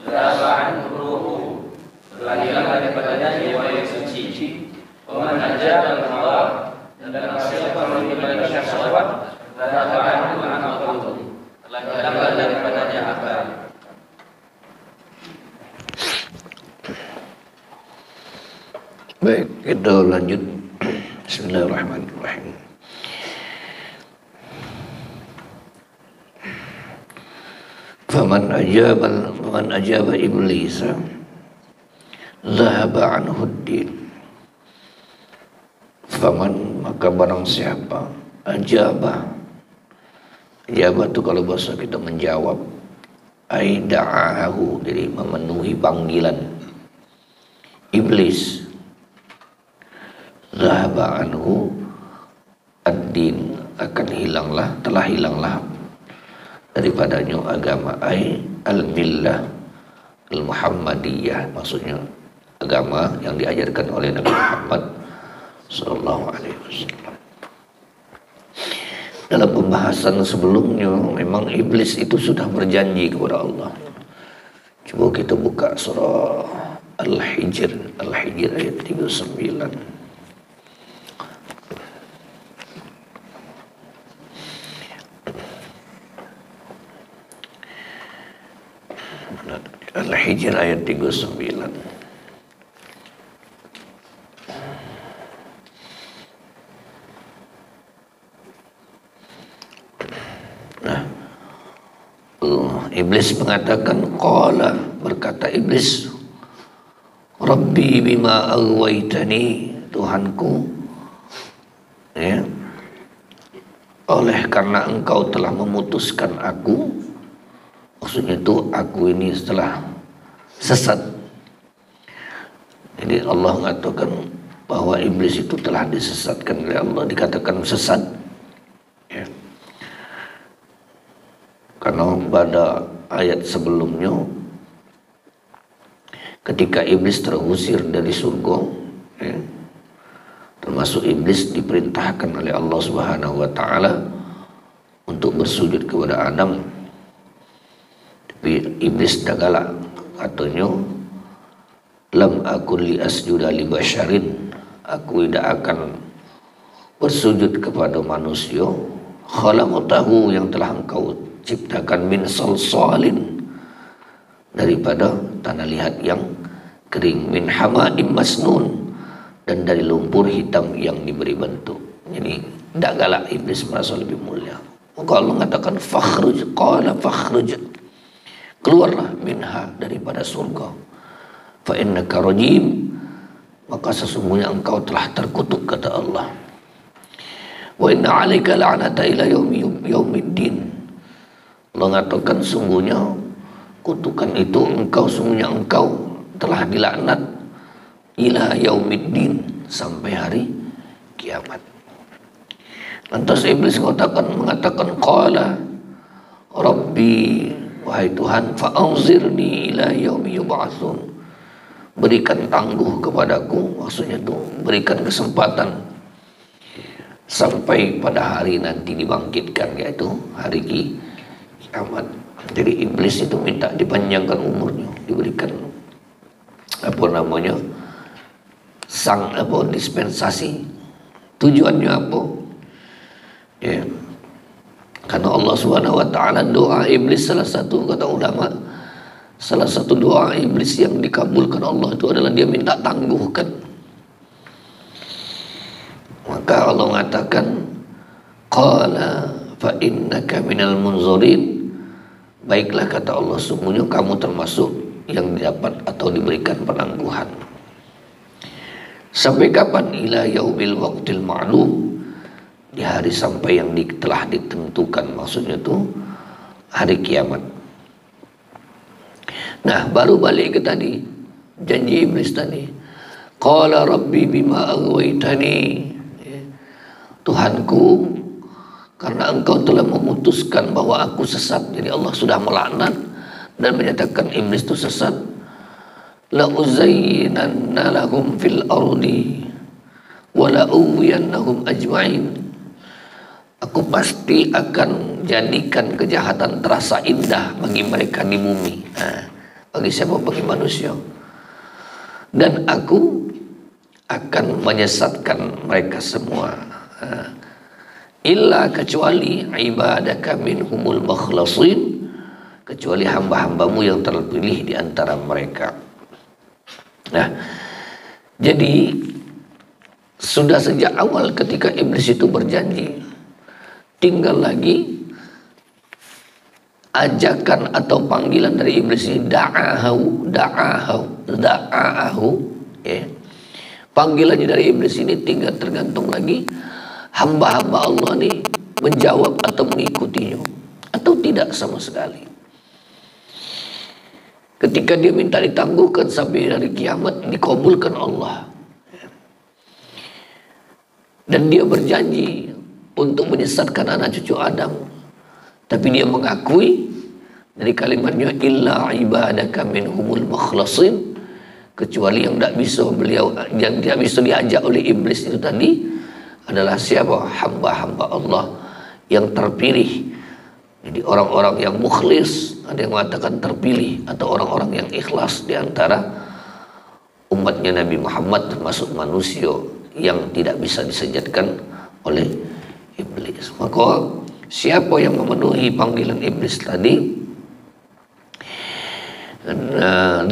Zahaba ruhu, berhilang daripadanya jiwa yang suci. Waman ajaba al-hawa, dan siapa mengibadah syahwat, zahaba anhu al-aqlu, telah hilang daripadanya akal. Baik, kita lanjut. Bismillahirrahmanirrahim. Faman ajaba iblis zahaba anhu ad-din. Faman, maka barang siapa ajaba itu kalau bahasa kita menjawab, aida'ahu, jadi memenuhi panggilan iblis, zahaba anhu ad-din, telah hilanglah daripadanya agama, al-millah al-muhammadiyah, maksudnya agama yang diajarkan oleh Nabi Muhammad sallallahu alaihi wasallam. Dalam pembahasan sebelumnya memang iblis itu sudah berjanji kepada Allah. Coba kita buka surah Al-Hijr ayat 39. Al-Hijr ayat 39. Nah, iblis mengatakan, berkata iblis, Rabbi bima aghwaytani, Tuhanku, ya, oleh karena engkau telah memutuskan aku, maksudnya itu aku ini setelah sesat. Jadi Allah mengatakan bahwa iblis itu telah disesatkan oleh Allah, dikatakan sesat, ya. Karena pada ayat sebelumnya ketika iblis terusir dari surga, ya, termasuk iblis diperintahkan oleh Allah Subhanahu wa taala untuk bersujud kepada Adam. Tapi iblis dah galak, katanya, lam akun li asjuda li basyarin, aku tidak akan bersujud kepada manusia, khalaqtahu, yang telah engkau ciptakan, min salsalin, daripada tanah liat yang kering, min hama'im masnun, dan dari lumpur hitam yang diberi bentuk. Jadi tidak galak iblis, merasa lebih mulia. Maka Allah mengatakan fakhruj, qala fakhruj, keluarlah minha, daripada surga, fa innaka rajim, maka sesungguhnya engkau telah terkutuk, kata Allah. Wa inna 'alaika la'nata ila yaumiddin, Allah mengatakan sungguhnya kutukan itu sungguhnya engkau telah dilaknat ila yaumiddin, sampai hari kiamat. Lantas iblis mengatakan qala Rabbi, wahai Tuhan, fa'anzirni ila yaumi yub'atsun, berikan tangguh kepadaku, maksudnya itu berikan kesempatan sampai pada hari nanti dibangkitkan, yaitu hari kiamat. Jadi iblis itu minta dipanjangkan umurnya, diberikan dispensasi. Tujuannya apa? Ya, karena Allah Subhanahu wa taala, doa iblis salah satu, kata ulama, salah satu doa iblis yang dikabulkan Allah itu adalah dia minta tangguhkan. Maka Allah mengatakan qala fa innaka minal munzirin, baiklah, kata Allah, sungguhnya kamu termasuk yang dapat atau diberikan penangguhan. Sampai kapan? Ila yaumil waqtil ma'lum, di hari sampai yang telah ditentukan, maksudnya itu hari kiamat. Nah, baru balik ke tadi janji iblis tadi, qala rabbi bima aghwaytani, Tuhanku, karena engkau telah memutuskan bahwa aku sesat. Jadi Allah sudah melaknat dan menyatakan iblis itu sesat. La uzayyinanna lahum fil ardi wa la uwiyannahum ajma'in, aku pasti akan jadikan kejahatan terasa indah bagi mereka di bumi. Nah, Bagi siapa? Bagi manusia. Dan aku akan menyesatkan mereka semua. Illa kecuali ibadaka minhumul makhlasin, kecuali hamba-hambamu yang terpilih di antara mereka. Nah, jadi sudah sejak awal ketika iblis itu berjanji, tinggal lagi ajakan atau panggilan dari iblis ini, da'ahu, ya. Panggilannya dari iblis ini tinggal tergantung lagi hamba-hamba Allah ini menjawab atau mengikutinya atau tidak sama sekali. Ketika dia minta ditangguhkan sampai hari kiamat, dikabulkan Allah. Dan dia berjanji untuk menyesatkan anak cucu Adam. Tapi dia mengakui dari kalimatnya, illa ibadaka minhumul makhlasin, kecuali yang tidak bisa diajak oleh iblis itu tadi adalah siapa? Hamba-hamba Allah yang terpilih. Jadi orang-orang yang mukhlis, ada yang mengatakan terpilih, atau orang-orang yang ikhlas di antara umatnya Nabi Muhammad, termasuk manusia yang tidak bisa disejatkan oleh iblis. Maka siapa yang memenuhi panggilan iblis tadi,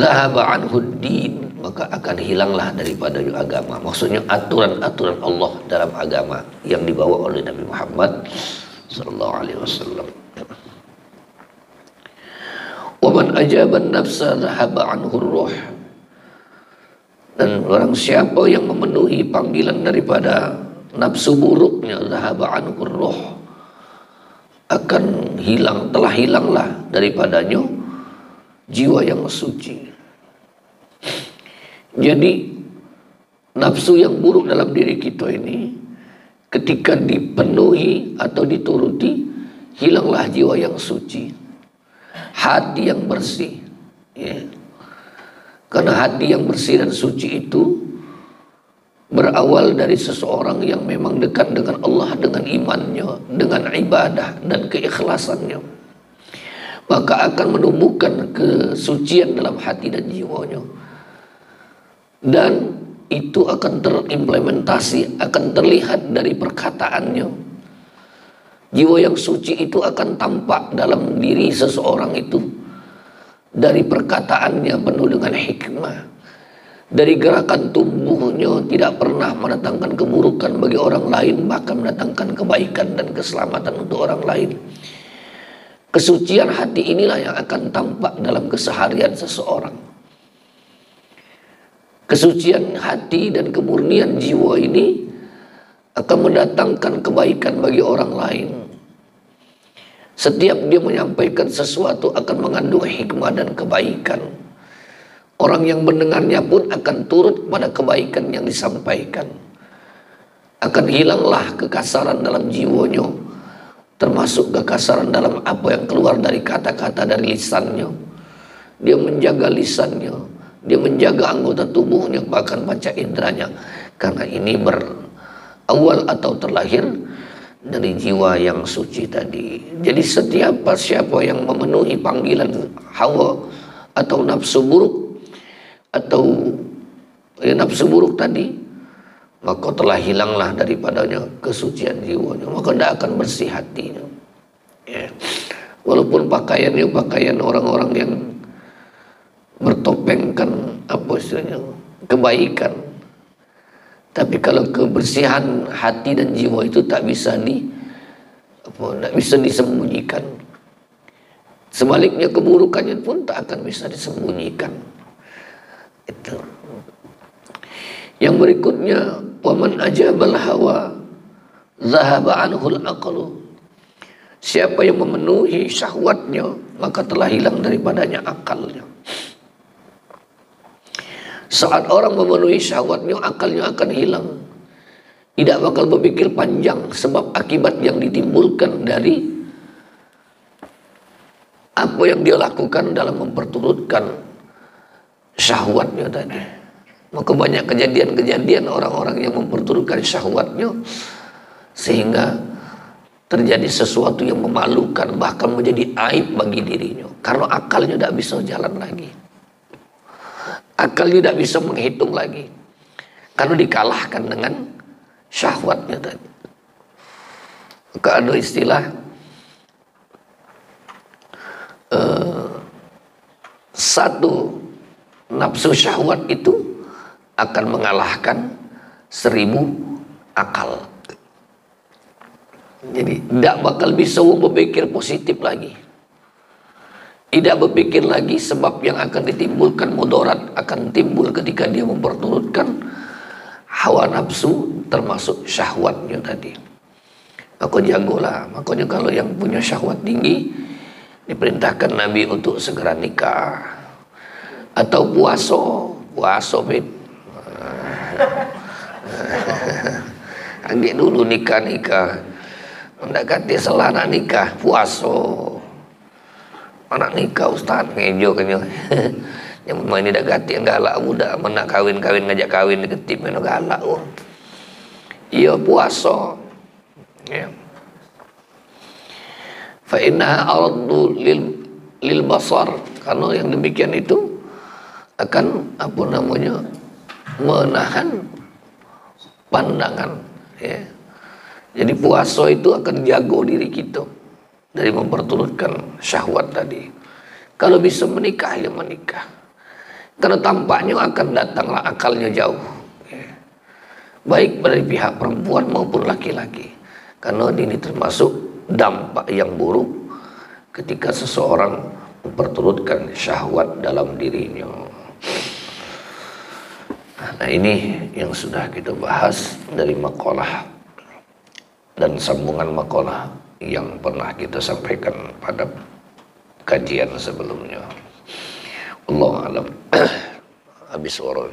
dhahaba anhu din, maka akan hilanglah daripada agama. Maksudnya aturan-aturan Allah dalam agama yang dibawa oleh Nabi Muhammad sallallahu alaihi wasallam. Wa man ajaba an-nafsa dhahaba anhu ar-ruh. Dan orang siapa yang memenuhi panggilan daripada nafsu buruknya, dhahaba anhu ar-ruh, akan hilang, telah hilanglah daripadanya jiwa yang suci. Jadi nafsu yang buruk dalam diri kita ini ketika dipenuhi atau dituruti, hilanglah jiwa yang suci, hati yang bersih, ya. Karena hati yang bersih dan suci itu berawal dari seseorang yang memang dekat dengan Allah, dengan imannya, dengan ibadah dan keikhlasannya, maka akan menumbuhkan kesucian dalam hati dan jiwanya, dan itu akan terimplementasi, akan terlihat dari perkataannya. Jiwa yang suci itu akan tampak dalam diri seseorang itu dari perkataannya penuh dengan hikmah, dari gerakan tubuhnya tidak pernah mendatangkan keburukan bagi orang lain, bahkan mendatangkan kebaikan dan keselamatan untuk orang lain. Kesucian hati inilah yang akan tampak dalam keseharian seseorang. Kesucian hati dan kemurnian jiwa ini akan mendatangkan kebaikan bagi orang lain. Setiap dia menyampaikan sesuatu akan mengandung hikmah dan kebaikan. Orang yang mendengarnya pun akan turut pada kebaikan yang disampaikan. Akan hilanglah kekasaran dalam jiwanya, termasuk kekasaran dalam apa yang keluar dari kata-kata dari lisannya. Dia menjaga lisannya, dia menjaga anggota tubuhnya, bahkan panca inderanya, karena ini berawal atau terlahir dari jiwa yang suci tadi. Jadi siapa yang memenuhi panggilan hawa atau nafsu buruk atau nafsu buruk tadi, maka telah hilanglah daripadanya kesucian jiwanya, maka tidak akan bersih hatinya, ya. Walaupun pakaiannya pakaian orang-orang yang bertopengkan apa istilahnya kebaikan, tapi kalau kebersihan hati dan jiwa itu tak bisa disembunyikan. Sebaliknya keburukannya pun tak akan bisa disembunyikan. Itu. Yang berikutnya, waman ajabal hawa zahaba anhul aqlu. Siapa yang memenuhi syahwatnya, maka telah hilang daripadanya akalnya. Saat orang memenuhi syahwatnya, akalnya akan hilang. Tidak bakal berpikir panjang, sebab akibat yang ditimbulkan dari apa yang dia lakukan dalam memperturutkan syahwatnya tadi. Maka banyak kejadian-kejadian orang-orang yang memperturutkan syahwatnya sehingga terjadi sesuatu yang memalukan, bahkan menjadi aib bagi dirinya, karena akalnya tidak bisa jalan lagi. Akal tidak bisa menghitung lagi. Karena dikalahkan dengan syahwatnya tadi. Maka ada istilah satu nafsu syahwat itu akan mengalahkan 1000 akal. Jadi tidak bakal bisa berpikir positif lagi. Tidak berpikir lagi sebab yang akan ditimbulkan mudarat akan timbul ketika dia memperturutkan hawa nafsu termasuk syahwatnya tadi. Maka jagolah. Makanya kalau yang punya syahwat tinggi diperintahkan Nabi untuk segera nikah atau puasa fit. Agak dulu nikah mendekati selana nikah puasa. Anak nikah Ustaz ngejo kan yang main ini dah ganti yang galak budak menak kawin ngajak kawin ketip mana galak oh. Iya puasa. Ya. Fa inna aradu lil basar, karena yang demikian itu akan menahan pandangan ya. Jadi puasa itu akan jago diri kita dari memperturutkan syahwat tadi. Kalau bisa menikah ya menikah, karena tampaknya akan datanglah akalnya jauh ya. Baik dari pihak perempuan maupun laki-laki, karena ini termasuk dampak yang buruk ketika seseorang memperturutkan syahwat dalam dirinya. Nah ini yang sudah kita bahas dari makalah dan sambungan makalah yang pernah kita sampaikan pada kajian sebelumnya. Allah alam. Habis suara.